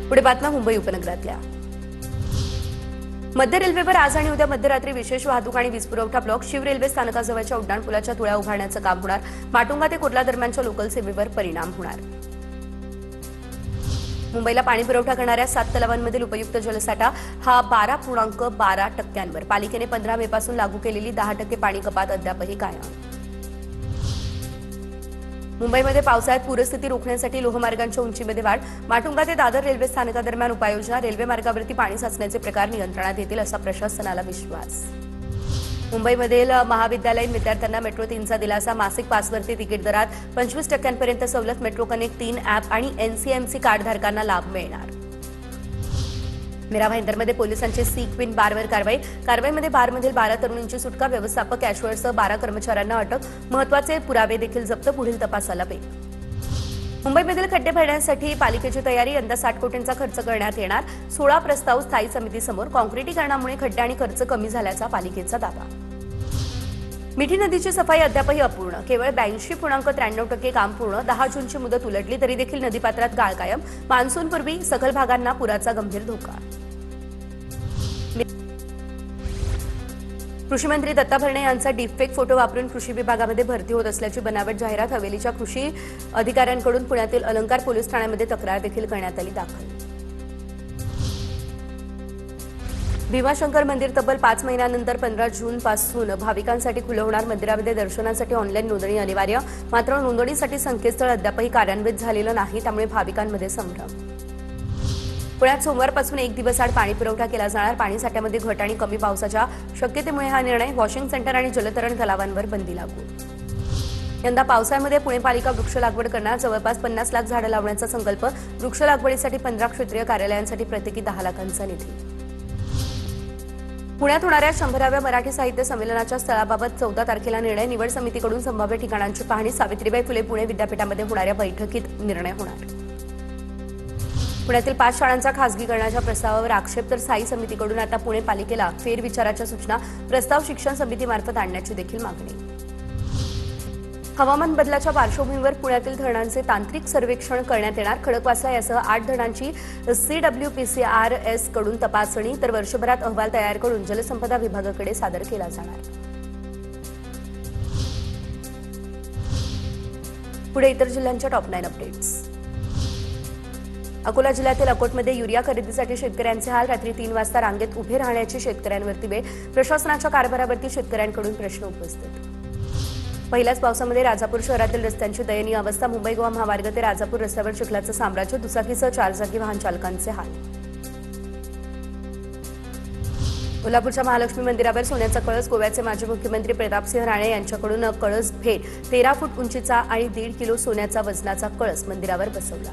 पुढे बातम्या मुंबई उपनगरातल्या। मध्य रेल्वेवर आज आणि उद्या मध्यरात्री विशेष वाहतूक आणि वीजपुरवठा ब्लॉक शिव रेल्वे स्थानकाजवळच्या उड्डाणपुलाच्या तुळ्या उभारण्याचं काम होणार। माटुंगा ते कुर्ला दरम्यानच्या लोकल सेवेवर परिणाम होणार। मुंबईला पाणी पुरवठा करणाऱ्या 7 तलावांमधील उपयुक्त जलसाठा हा 12.12% पालिकेने 15 मे पासून लागू केलेली 10% पाणी कपात अद्यापही कायम। मुंबईमध्ये पावसाळ्यात पूरस्थिती रोखण्यासाठी लोहमार्गांच्या उंचीमध्ये वाढ। माटुंगा ते दादर रेल्वे स्थानकादरम्यान उपाययोजना। रेल्वे मार्गावरती पाणी साचण्याचे प्रकार नियंत्रणात येतील असा प्रशासनाला विश्वास। मुंबईमधील महाविद्यालयीन विद्यार्थ्यांना मेट्रो 3चा दिलासा। मासिक पासवरती तिकीट दरात 25% सवलत। मेट्रो कनेक्ट 3 ॲप आणि एनसीएमसी कार्डधारकांना लाभ मिळणार। मीरा भाईंदरमध्ये पोलिसांची सी क्वीन बारवर कारवाईमध्ये बारमधील 12 तरुणींची सुटका। व्यवस्थापक कॅशवरसह 12 कर्मचाऱ्यांना अटक। महत्त्वाचे पुरावे देखील जप्त। पुढील तपासाला वेग। मुंबईमधील खड्डे भरण्यासाठी पालिकेची तयारी। यंदा 60 कोटींचा खर्च करण्यात येणार। 16 प्रस्ताव स्थायी समितीसमोर। काँक्रिटीकरणामुळे खड्डे आणि खर्च कमी झाल्याचा पालिकेचा दावा। मिठी नदीची सफाई अद्यापही अपूर्ण। केवळ 82.93% काम पूर्ण। 10 जूनची मुदत उलटली तरी देखील नदीपात्रात गाळ कायम। मान्सूनपूर्वी सखल भागांना पुराचा गंभीर धोका। कृषी मंत्री दत्ता भरणे यांचा डीपफेक फोटो वापरून कृषी विभागामध्ये भरती होत असल्याची बनावट जाहिरात। हवेलीच्या कृषी अधिकाऱ्यांकडून पुण्यातील अलंकार पोलीस ठाण्यामध्ये तक्रार देखील करण्यात आली दाखल। भीमाशंकर मंदिर तब्बल 5 महिन्यानंतर 15 जूनपासून भाविकांसाठी खुलं होणार। मंदिरामध्ये दर्शनासाठी ऑनलाईन नोंदणी अनिवार्य। मात्र नोंदणीसाठी संकेतस्थळ अद्यापही कार्यान्वित झालेलं नाही, त्यामुळे भाविकांमध्ये संभ्रम। पुण्यात सोमवारपासून 1 दिवस आड पाणी पुरवठा केला जाणार। पाणीसाठ्यामध्ये घट आणि कमी पावसाच्या शक्यतेमुळे हा निर्णय। वॉशिंग सेंटर आणि जलतरण तलावांवर बंदी लागू। यंदा पावसाळ्यामध्ये पुणे पालिका वृक्ष लागवड करणार। जवळपास 50 लाख झाडं लावण्याचा संकल्प। वृक्ष लागवडीसाठी 15 क्षेत्रीय कार्यालयांसाठी प्रत्येकी 10 लाखांचा निधी। पुण्यात होणाऱ्या 100व्या मराठी साहित्य संमेलनाच्या स्थळाबाबत 14 तारखेला निर्णय। निवड समितीकडून संभाव्य ठिकाणांची पाहणी। सावित्रीबाई फुले पुणे विद्यापीठामध्ये होणाऱ्या बैठकीत निर्णय होणार। पुण्यातील 5 शाळांच्या खासगीकरणाच्या प्रस्तावावर आक्षेप, तर स्थायी समितीकडून आता पुणे पालिकेला फेरविचाराच्या सूचना। प्रस्ताव शिक्षण समितीमार्फत आणण्याची देखील मागणी। हवामान बदलाच्या पार्श्वभूमीवर पुण्यातील धरणांचे तांत्रिक सर्वेक्षण करण्यात येणार। खडकवासला यासह 8 धरणांची CWPCRS कडून तपासणी, तर वर्षभरात अहवाल तयार करून जलसंपदा विभागाकडे सादर केला जाणार। पुढे इतर जिल्ह्यांच्या टॉप 9 अपडेट्स। अकोला जिल्ह्यातील अकोटमध्ये युरिया खरेदीसाठी शेतकऱ्यांचे हाल। रात्री 3 वाजता रांगेत उभे राहण्याची शेतकऱ्यांवरती वेळ। प्रशासनाच्या कारभारावरती शेतकऱ्यांकडून प्रश्न उपस्थित। पहिल्याच पावसामध्ये राजापूर शहरातील रस्त्यांची दयनीय अवस्था। मुंबई गोवा महामार्ग ते राजापूर रस्त्यावर चिखलाचं साम्राज्य। दुचाकीसह 4 चाकी वाहन चालकांचे हाल। कोल्हापूरच्या महालक्ष्मी मंदिरावर सोन्याचा कळस। गोव्याचे माजी मुख्यमंत्री प्रतापसिंह राणे यांच्याकडून कळस भेट। 13 फूट उंचीचा आणि 1.5 किलो सोन्याचा वजनाचा कळस मंदिरावर बसवला।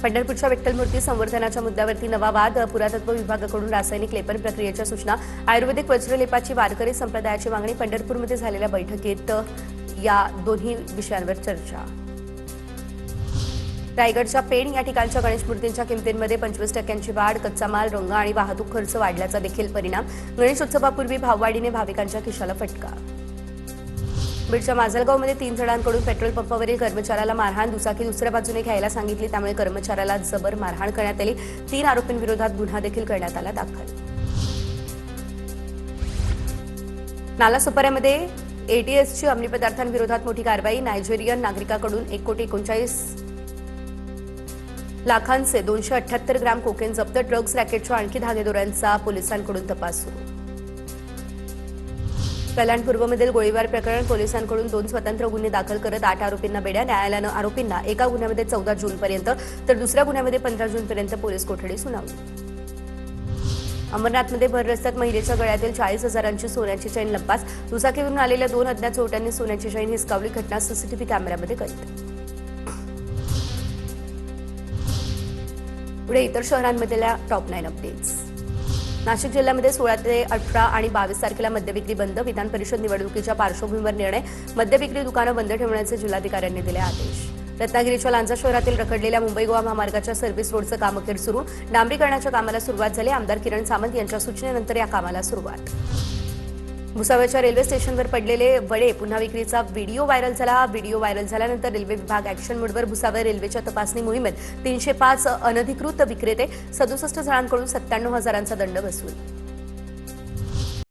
पंढरपूरच्या विठ्ठल मूर्ती संवर्धनाच्या मुद्द्यावरती नवा वाद। पुरातत्व विभागाकडून रासायनिक लेपन प्रक्रियेच्या सूचना। आयुर्वेदिक वज्रलेपाची वारकरी संप्रदायाची मागणी। पंढरपूरमध्ये झालेल्या बैठकीत या दोन्ही विषयांवर चर्चा। रायगडच्या पेण या ठिकाणच्या गणेश मूर्तींच्या किमतींमध्ये 25% वाढ। कच्चा माल, रंग आणि वाहतूक खर्च वाढल्याचा देखील परिणाम। गणेशोत्सवापूर्वी भाववाढीने भाविकांच्या खिशाला फटका। बीडच्या माजलगावमध्ये 3 जणांकडून पेट्रोल पंपावरील कर्मचाऱ्याला मारहाण। दुचाकी दुसऱ्या बाजूने घ्यायला सांगितली, त्यामुळे कर्मचाऱ्याला जबर मारहाण करण्यात आली। 3 आरोपींविरोधात गुन्हा देखील करण्यात आला दाखल। नालासोपाऱ्यामध्ये ATSची अंमली पदार्थांविरोधात मोठी कारवाई। नायजेरियन नागरिकाकडून 1,39 लाखांचे 278 ग्राम कोकेन जप्त। ड्रग्ज रॅकेटच्या आणखी धागेदोऱ्यांचा पोलिसांकडून तपास सुरू। कल्याण पूर्वमधील गोळीबार प्रकरण। पोलिसांकडून 2 स्वतंत्र गुन्हे दाखल करत 8 आरोपींना बेड्या। न्यायालयानं आरोपींना एका गुन्ह्यामध्ये 14 जूनपर्यंत तर दुसऱ्या गुन्ह्यामध्ये 15 जूनपर्यंत पोलीस कोठडी सुनावली। अमरनाथमध्ये भर रस्त्यात महिलेच्या गळ्यातील 40,000ची सोन्याची चैन लंपास। दुचाकीवरून आलेल्या 2 अज्ञात चोरट्यांनी सोन्याची चैन हिसकावली। घटना CCTV कॅमेऱ्यामध्ये कैद। पुढे इतर शहरांमधल्या टॉप 9 अपडेट्स। नाशिक जिल्ह्यामध्ये 16 ते 18 आणि 22 तारखेला मद्यविक्री बंद। विधान परिषद निवडणुकीच्या पार्श्वभूमीवर निर्णय। मद्यविक्री दुकानं बंद ठेवण्याचे जिल्हाधिकाऱ्यांनी दिले आदेश। रत्नागिरीच्या लांजा शहरातील रखडलेल्या मुंबई गोवा महामार्गाच्या सर्व्हिस रोडचं काम अखेर सुरू। डांबरीकरणाच्या कामाला सुरुवात झाली। आमदार किरण सामंत यांच्या सूचनेनंतर या कामाला सुरुवात। भुसावळच्या रेल्वे स्टेशनवर पडलेले वडे पुन्हा विक्रीचा व्हिडिओ व्हायरल झाला. व्हिडिओ व्हायरल झाल्यानंतर रेल्वे विभाग ॲक्शन मोडवर. भुसावळ रेल्वेच्या तपासणी मोहिमेत 305 अनधिकृत विक्रेते 67 जणांकडून 97,000 दंड वसूल.